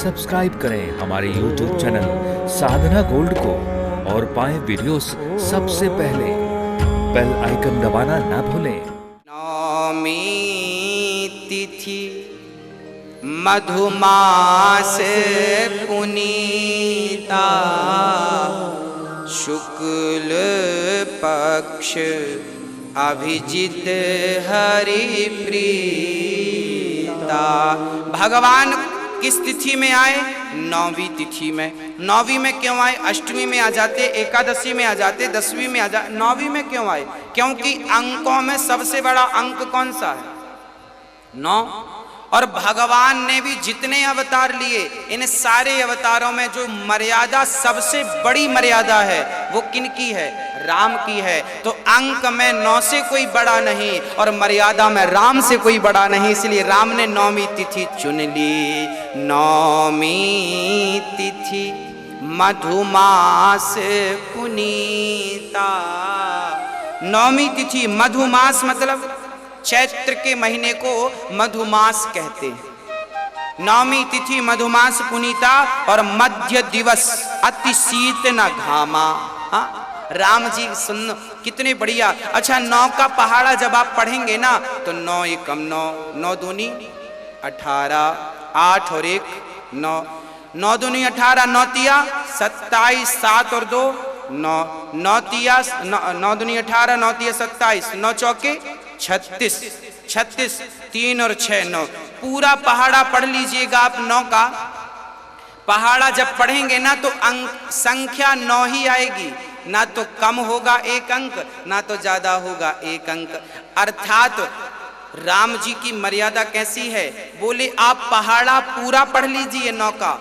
Subscribe करें हमारे YouTube channel साधना gold को और पाएं वीडियोस सबसे पहले। बेल आइकन दबाना ना भूलें। नौमी तिथि मधुमास पुनीता शुक्ल पक्ष अभिजित हरि प्रीता। भगवान किस तिथि में आए? नौवीं तिथि में। नौवीं में क्यों आए? अष्टमी में आ जाते, एकादशी में आ जाते, दसवीं में आ जाते, नौवीं में क्यों आए? क्योंकि अंकों में सबसे बड़ा अंक कौन सा है? 9। और भगवान ने भी जितने अवतार लिए, इन सारे अवतारों में जो मर्यादा सबसे बड़ी मर्यादा है वो किनकी है? राम की है। तो अंक में 9 से कोई बड़ा नहीं और मर्यादा में राम से कोई बड़ा नहीं, इसलिए राम ने नौवीं तिथि चुन ली। नौमी तिथि मधुमास पुनीता। नौमी तिथि मधुमास मतलब चैत्र के महीने को मधुमास कहते हैं। नौमी तिथि मधुमास पुनीता और मध्य दिवस अति शीत न घामा। हाँ, राम जी सुन कितने बढ़िया। अच्छा, 9 का पहाड़ा जब आप पढ़ेंगे ना तो 9 एकम 9, 9 दूनी 18, 8 और 1 9, 9 दूनी 18, 9 तिया 27, 7 और 2 9, 9 तिया 9 दूनी 18, 9 तिया 27, 9 चौके 36, 36, 3 और 6 9। पूरा पहाड़ा पढ़ लीजिएगा आप। 9 का पहाड़ा जब पढ़ेंगे ना तो अंक संख्या 9 ही आएगी, ना तो कम होगा 1 अंक, ना तो ज्यादा होगा 1 अंक। अर्थात राम जी की मर्यादा कैसी है? बोले आप पहाड़ा पूरा पढ़ लीजिए 9 का,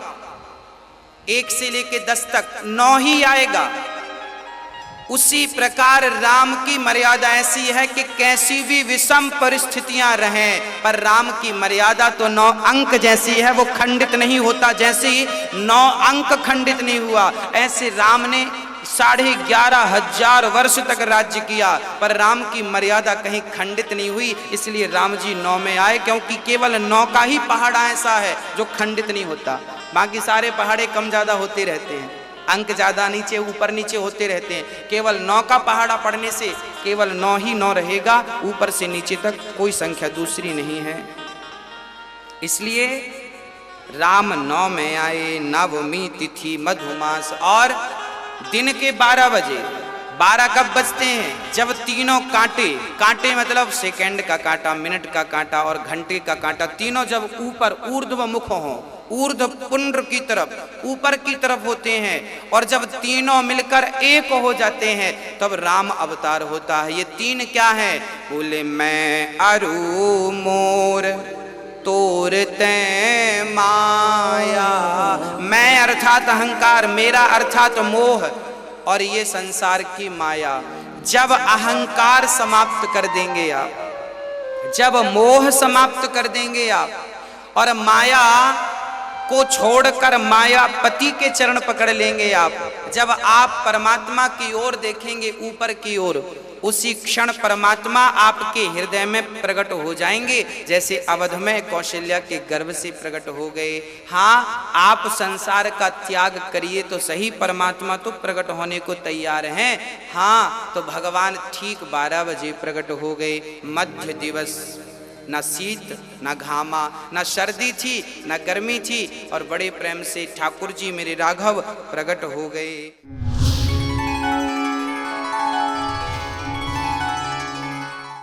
1 से लेके 10 तक 9 ही आएगा। उसी प्रकार राम की मर्यादा ऐसी है कि कैसी भी विषम परिस्थितियां रहें पर राम की मर्यादा तो 9 अंक जैसी है, वो खंडित नहीं होता। जैसे 9 अंक खंडित नहीं हुआ, ऐसे राम ने 11,500 वर्ष तक राज्य किया पर राम की मर्यादा कहीं खंडित नहीं हुई। इसलिए राम जी 9 में आए, क्योंकि केवल 9 का ही पहाड़ा ऐसा है जो खंडित नहीं होता। बाकी सारे पहाड़े कम ज्यादा होते रहते हैं, अंक ज्यादा नीचे ऊपर नीचे होते रहते हैं। केवल 9 का पहाड़ा पढ़ने से केवल 9 ही 9 रहेगा, ऊपर से नीचे तक कोई संख्या दूसरी नहीं है। इसलिए राम 9 में आए। नवमी तिथि मधुमास और दिन के 12 बजे। 12 कब बजते हैं? जब तीनों कांटे, कांटे मतलब सेकंड का कांटा, मिनट का कांटा और घंटे का कांटा, तीनों जब ऊपर ऊर्ध्व मुख हो, ऊर्ध्व पुंड्र की तरफ ऊपर की तरफ होते हैं और जब तीनों मिलकर एक हो जाते हैं तब राम अवतार होता है। ये 3 क्या है? बोले मैं अरु मोर तोरते माया। मैं अर्थात अहंकार, मेरा अर्थात मोह और ये संसार की माया। जब अहंकार समाप्त कर देंगे आप, जब मोह समाप्त कर देंगे आप और माया को छोड़कर मायापति के चरण पकड़ लेंगे आप, जब आप परमात्मा की ओर देखेंगे, ऊपर की ओर, उसी क्षण परमात्मा आपके हृदय में प्रकट हो जाएंगे, जैसे अवध में कौशल्या के गर्भ से प्रकट हो गए। हाँ, आप संसार का त्याग करिए तो सही, परमात्मा तो प्रकट होने को तैयार हैं। हाँ, तो भगवान ठीक 12 बजे प्रकट हो गए। मध्य दिवस, न शीत न घामा, न सर्दी थी न गर्मी थी और बड़े प्रेम से ठाकुर जी मेरे राघव प्रकट हो गए।